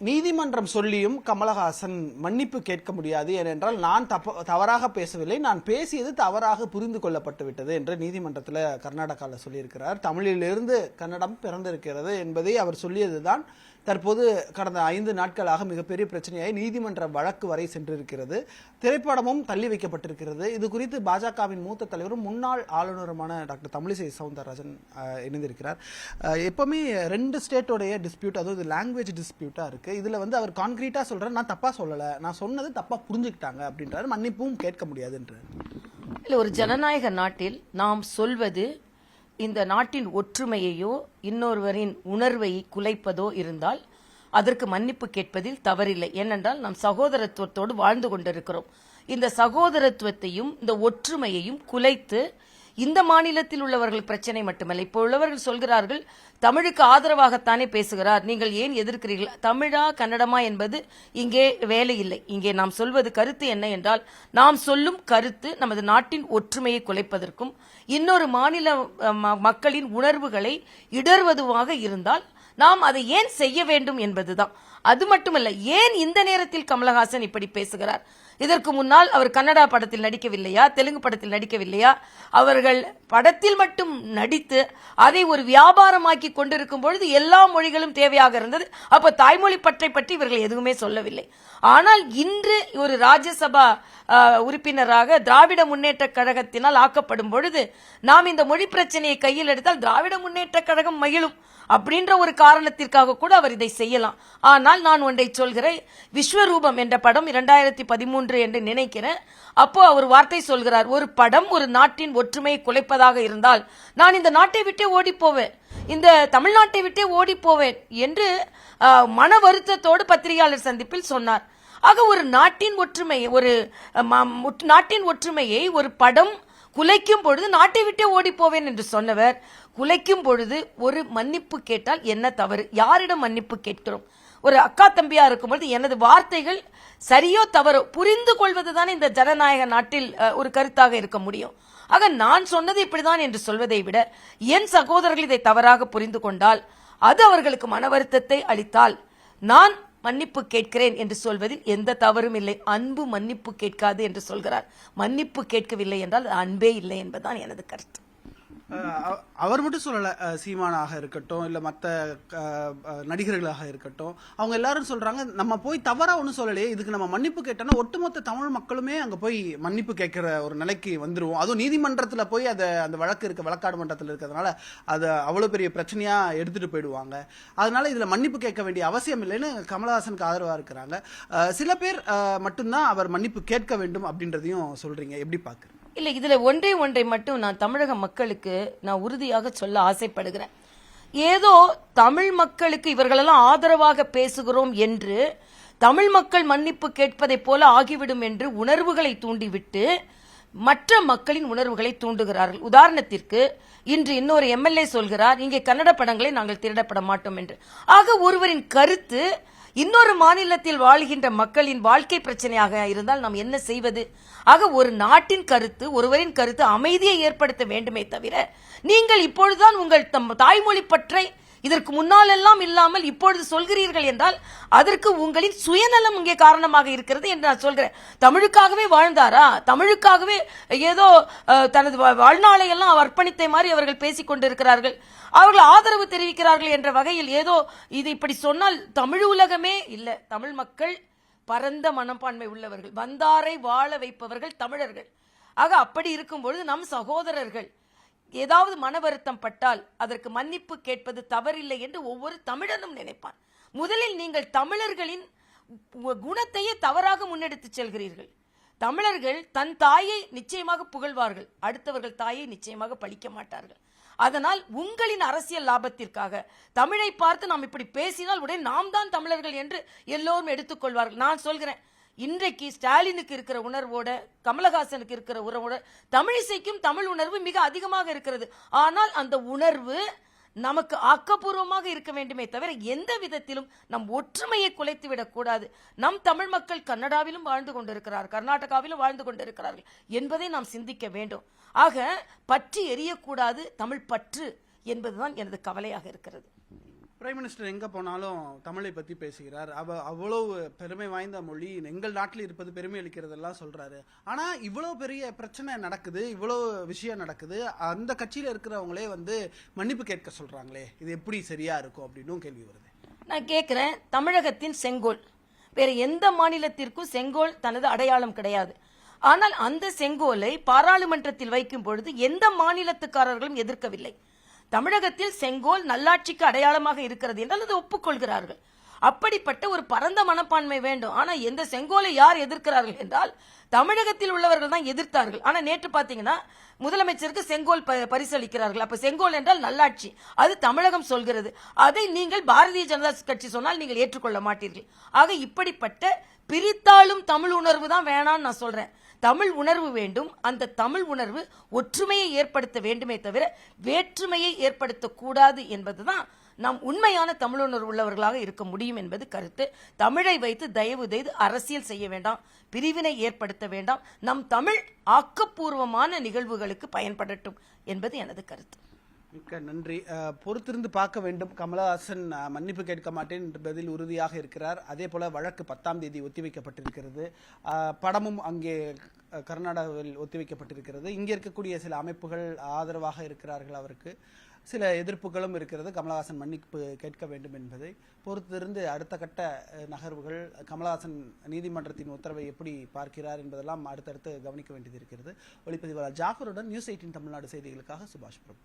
நீதிமன்றம் சொல்லியும் கமலஹாசன் மன்னிப்பு கேட்க முடியாது, ஏனென்றால் நான் தவறாக பேசவில்லை, நான் பேசியது தவறாக புரிந்து கொள்ளப்பட்டு விட்டது என்று நீதிமன்றத்தில் கர்நாடகாவில் சொல்லியிருக்கிறார். தமிழிலிருந்து கன்னடம் பிறந்திருக்கிறது என்பதை அவர் சொல்லியதுதான் தற்போது கடந்த 5 நாட்களாக மிகப்பெரிய பிரச்சனையாய் நீதிமன்ற வழக்கு வரை சென்றிருக்கிறது. திரைப்படமும் தள்ளி வைக்கப்பட்டிருக்கிறது. இது குறித்து பாஜகவின் மூத்த தலைவரும் முன்னாள் ஆளுநருமான டாக்டர் தமிழிசை சவுந்தரராஜன் இணைந்திருக்கிறார். எப்பவுமே 2 ஸ்டேட்டோடைய டிஸ்பியூட், அதாவது லாங்குவேஜ் டிஸ்பியூட்டா இருக்கு. இதுல அவர் கான்கிரீட்டா சொல்றாரு, நான் தப்பா சொல்லல, நான் சொன்னது தப்பா புரிஞ்சுக்கிட்டாங்க அப்படின்றாரு, மன்னிப்பும் கேட்க முடியாதுன்றார். இல்ல, ஒரு ஜனநாயக நாட்டில் நாம் சொல்வது இந்த நாட்டின் ஒற்றுமையையோ இன்னொருவரின் உணர்வை குலைப்பதோ இருந்தால் அதற்கு மன்னிப்பு கேட்பதில் தவறில்லை. ஏனென்றால் நாம் சகோதரத்துவத்தோடு வாழ்ந்து கொண்டிருக்கிறோம். இந்த சகோதரத்துவத்தையும் இந்த ஒற்றுமையையும் குலைத்து இந்த மாநிலத்தில் உள்ளவர்கள் பிரச்சனை மட்டுமல்ல, இப்போ உள்ளவர்கள் சொல்கிறார்கள் தமிழுக்கு ஆதரவாகத்தானே பேசுகிறார், நீங்கள் ஏன் எதிர்க்கிறீர்கள்? தமிழா கன்னடமா என்பது இங்கே வேலை இல்லை. இங்கே நாம் சொல்வது கருத்து என்ன என்றால், நாம் சொல்லும் கருத்து நமது நாட்டின் ஒற்றுமையை குலைப்பதற்கும் இன்னொரு மாநில மக்களின் உணர்வுகளை இடர்வதுவாக இருந்தால் நாம் அதை ஏன் செய்ய வேண்டும் என்பதுதான். அது மட்டுமல்ல, ஏன் இந்த நேரத்தில் கமலஹாசன் இப்படி பேசுகிறார்? இதற்கு முன்னால் அவர் கன்னடா படத்தில் நடிக்கவில்லையா, தெலுங்கு படத்தில் நடிக்கவில்லையா? அவர்கள் படத்தில் மட்டும் நடித்து அதை ஒரு வியாபாரமாக்கி கொண்டிருக்கும் பொழுது எல்லா மொழிகளும் தேவையாக இருந்தது. அப்ப தாய்மொழி பற்றி இவர்கள் எதுவுமே சொல்லவில்லை. ஆனால் இன்று ஒரு ராஜ்யசபா உறுப்பினராக திராவிட முன்னேற்ற கழகத்தினால் ஆக்கப்படும் பொழுது நாம் இந்த மொழி பிரச்சனையை கையில் எடுத்தால் திராவிட முன்னேற்ற கழகம் மகிழும் அப்படின்ற ஒரு காரணத்திற்காக கூட அவர் இதை செய்யலாம். ஆனால் நான் ஒன்றை சொல்கிறேன், விஸ்வரூபம் என்ற படம் 2013 என்று நினைக்கிறேன். அப்போ அவர் வார்த்தை சொல்கிறார், ஒரு படம் ஒரு நாட்டின் ஒற்றுமையை குலைப்பதாக இருந்தால் நான் இந்த நாட்டை விட்டே ஓடி போவேன், இந்த தமிழ்நாட்டை விட்டே ஓடி போவேன் என்று மன வருத்தத்தோடு பத்திரிகையாளர் சந்திப்பில் சொன்னார். ஆக ஒரு நாட்டின் ஒற்றுமையை ஒரு படம் குலைக்கும் பொழுது நாட்டை விட்டே ஓடி போவேன் என்று சொன்னவர் குலைக்கும் பொழுது ஒரு மன்னிப்பு கேட்டால் என்ன தவறு? யாரிடம் மன்னிப்பு கேட்கிறோம்? ஒரு அக்கா தம்பியா இருக்கும்பொழுது எனது வார்த்தைகள் சரியோ தவறோ புரிந்து கொள்வதுதான் இந்த ஜனநாயக நாட்டில் ஒரு கருத்தாக இருக்க முடியும். ஆக நான் சொன்னது இப்படிதான் என்று சொல்வதை விட என் சகோதரர்கள் இதை தவறாக புரிந்து கொண்டால், அது அவர்களுக்கு மன வருத்தத்தை அளித்தால் நான் மன்னிப்பு கேட்கிறேன் என்று சொல்வதில் எந்த தவறும் இல்லை. அன்பு மன்னிப்பு கேட்காது என்று சொல்கிறார். மன்னிப்பு கேட்கவில்லை என்றால் அன்பே இல்லை என்பதுதான் எனது கருத்து. அவர் மட்டும் சொல்லல, சீமானாக இருக்கட்டும் இல்ல மற்ற நடிகர்களாக இருக்கட்டும், அவங்க எல்லாரும் சொல்றாங்க நம்ம போய் தவறா ஒன்னும் சொல்லலையே, இதுக்கு நம்ம மன்னிப்பு கேட்டோம்னா ஒட்டுமொத்த தமிழ் மக்களுமே அங்க போய் மன்னிப்பு கேட்கிற ஒரு நிலைக்கு வந்துருவோம். அதுவும் நீதிமன்றத்துல போய் அந்த வழக்கு இருக்க வழக்காடு மன்றத்தில் இருக்கிறதுனால அது அவ்வளவு பெரிய பிரச்சனையா எடுத்துட்டு போயிடுவாங்க. அதனால இதுல மன்னிப்பு கேட்க வேண்டிய அவசியம் இல்லைன்னு கமலஹாசனுக்கு ஆதரவா இருக்கிறாங்க. சில பேர் மட்டும்தான் அவர் மன்னிப்பு கேட்க வேண்டும் அப்படின்றதையும் சொல்றீங்க, எப்படி பாக்குறீங்க? இல்ல, இதுல ஒன்றை மட்டும் நான் தமிழக மக்களுக்கு நான் உறுதியாக சொல்ல ஆசைப்படுகிறேன். ஏதோ தமிழ் மக்களுக்கு இவர்களெல்லாம் ஆதரவாக பேசுகிறோம் என்று தமிழ் மக்கள் மன்னிப்பு கேட்பதை போல ஆகிவிடும் என்று உணர்வுகளை தூண்டிவிட்டு மற்ற மக்களின் உணர்வுகளை தூண்டுகிறார்கள். உதாரணத்திற்கு இன்று இன்னொரு எம்எல்ஏ சொல்கிறார், இங்கே கன்னட படங்களை நாங்கள் திரையிடப்பட மாட்டோம் என்று. ஆக ஒருவரின் கருத்து இன்னொரு மாநிலத்தில் வாழ்கின்ற மக்களின் வாழ்க்கை பிரச்சனையாக இருந்தால் நாம் என்ன செய்வது? ஆக ஒரு நாட்டின் கருத்து, ஒருவரின் கருத்து அமைதியை ஏற்படுத்த வேண்டுமே தவிர, நீங்கள் இப்பொழுதுதான் உங்கள் தாய்மொழி பற்றை இதற்கு முன்னால் எல்லாம் இல்லாமல் இப்பொழுது சொல்கிறீர்கள் என்றால் அதற்கு உங்களின் சுயநலம் இங்கே காரணமாக இருக்கிறது என்று நான் சொல்கிறேன். தமிழுக்காகவே வாழ்ந்தாரா? தமிழுக்காகவே ஏதோ தனது வாழ்நாளை எல்லாம் அர்ப்பணித்த மாதிரி அவர்கள் பேசிக் கொண்டிருக்கிறார்கள். அவர்கள் ஆதரவு தெரிவிக்கிறார்கள் என்ற வகையில் ஏதோ இது இப்படி சொன்னால் தமிழ் உலகமே இல்ல, தமிழ் மக்கள் பரந்த மனப்பான்மை உள்ளவர்கள், வந்தாரை வாழ வைப்பவர்கள் தமிழர்கள். ஆக அப்படி இருக்கும்பொழுது நம் சகோதரர்கள் ஏதாவது மன வருத்தம் பட்டால் அதற்கு மன்னிப்பு கேட்பது தவறில்லை என்று ஒவ்வொரு தமிழனும் நினைப்பான். முதலில் நீங்கள் தமிழர்களின் குணத்தையே தவறாக முன்னெடுத்து செல்கிறீர்கள். தமிழர்கள் தன் தாயை நிச்சயமாக புகழ்வார்கள், அடுத்தவர்கள் தாயை நிச்சயமாக பழிக்க மாட்டார்கள். அதனால் உங்களின் அரசியல் லாபத்திற்காக தமிழை பார்த்து நாம் இப்படி பேசினால் உடனே நாம் தான் தமிழர்கள் என்று எல்லோரும் எடுத்துக்கொள்வார்கள். நான் சொல்கிறேன், இன்றைக்கு ஸ்டாலினுக்கு இருக்கிற உணர்வோட கமலஹாசனுக்கு இருக்கிற உணர்வோட தமிழிசைக்கும் தமிழ் உணர்வு மிக அதிகமாக இருக்கிறது. ஆனால் அந்த உணர்வு நமக்கு ஆக்கப்பூர்வமாக இருக்க வேண்டுமே தவிர எந்த விதத்திலும் நம் ஒற்றுமையை குலைத்து விடக்கூடாது. நம் தமிழ் மக்கள் கன்னடாவிலும் வாழ்ந்து கொண்டிருக்கிறார்கள், கர்நாடகாவிலும் வாழ்ந்து கொண்டிருக்கிறார்கள் என்பதை நாம் சிந்திக்க வேண்டும். ஆக பற்றி எரியக்கூடாது தமிழ் பற்று என்பதுதான் எனது கவலையாக இருக்கிறது. பிரைம் மினிஸ்டர் எங்க போனாலும் தமிழை பத்தி பேசுகிறார். அவ்வளவு பெருமை வாய்ந்த மொழி, எங்கள் நாட்டில் இருப்பது பெருமை அளிக்கிறதெல்லாம் சொல்றாரு. ஆனா இவ்வளவு பெரிய பிரச்சனை நடக்குது, இவ்வளவு விஷயம் நடக்குது, அந்த கட்சியில இருக்கிறவங்களே வந்து மன்னிப்பு கேட்க சொல்றாங்களே, இது எப்படி சரியா இருக்கும் அப்படின்னு கேள்வி வருது. நான் கேட்கிறேன், தமிழகத்தின் செங்கோல், வேற எந்த மாநிலத்திற்கும் செங்கோல் தனது அடையாளம் கிடையாது. ஆனால் அந்த செங்கோலை பாராளுமன்றத்தில் வைக்கும் பொழுது எந்த மாநிலத்துக்காரர்களும் எதிர்க்கவில்லை. தமிழகத்தில் செங்கோல் நல்லாட்சிக்கு அடையாளமாக இருக்கிறது என்றால் அதை ஒப்புக்கொள்கிறார்கள். அப்படிப்பட்ட ஒரு பரந்த மனப்பான்மை வேண்டும். ஆனா எந்த செங்கோலை யார் எதிர்க்கிறார்கள் என்றால் தமிழகத்தில் உள்ளவர்கள் தான் எதிர்த்தார்கள். ஆனா நேற்று பாத்தீங்கன்னா முதலமைச்சருக்கு செங்கோல் பரிசளிக்கிறார்கள். அப்ப செங்கோல் என்றால் நல்லாட்சி, அது தமிழகம் சொல்கிறது. அதை நீங்கள் பாரதிய ஜனதா கட்சி சொன்னால் நீங்கள் ஏற்றுக்கொள்ள மாட்டீர்கள். ஆக இப்படிப்பட்ட பிரித்தாளும் தமிழ் உணர்வு தான் வேணான்னு நான் சொல்றேன். தமிழ் உணர்வு வேண்டும். அந்த தமிழ் உணர்வு ஒற்றுமையை ஏற்படுத்த வேண்டுமே தவிர வேற்றுமையை ஏற்படுத்தக்கூடாது என்பதுதான் நாம் உண்மையான தமிழுணர்வு உள்ளவர்களாக இருக்க முடியும் என்பது கருத்து. தமிழை வைத்து தயவு செய்து அரசியல் செய்ய வேண்டாம், பிரிவினை ஏற்படுத்த வேண்டாம். நம் தமிழ் ஆக்கப்பூர்வமான நிகழ்வுகளுக்கு பயன்படட்டும் என்பது எனது கருத்து. மிக்க நன்றி. பொறுத்திருந்து பார்க்க வேண்டும். கமலஹாசன் மன்னிப்பு கேட்க மாட்டேன் என்பதில் உறுதியாக இருக்கிறார். அதே போல வழக்கு 10ஆம் தேதி ஒத்திவைக்கப்பட்டிருக்கிறது. படமும் அங்கே கர்நாடகாவில் ஒத்திவைக்கப்பட்டிருக்கிறது. இங்கே இருக்கக்கூடிய சில அமைப்புகள் ஆதரவாக இருக்கிறார்கள், அவருக்கு சில எதிர்ப்புகளும் இருக்கிறது. கமலஹாசன் மன்னிப்பு கேட்க வேண்டும் என்பதை பொறுத்திருந்து அடுத்த கட்ட நகர்வுகள், கமலஹாசன் நீதிமன்றத்தின் உத்தரவை எப்படி பார்க்கிறார் என்பதெல்லாம் அடுத்தடுத்து கவனிக்க வேண்டியது இருக்கிறது. ஒளிப்பதிவாளர் ஜாகருடன் நியூஸ் 18 தமிழ்நாடு செய்திகளுக்காக சுபாஷ் பிரபு.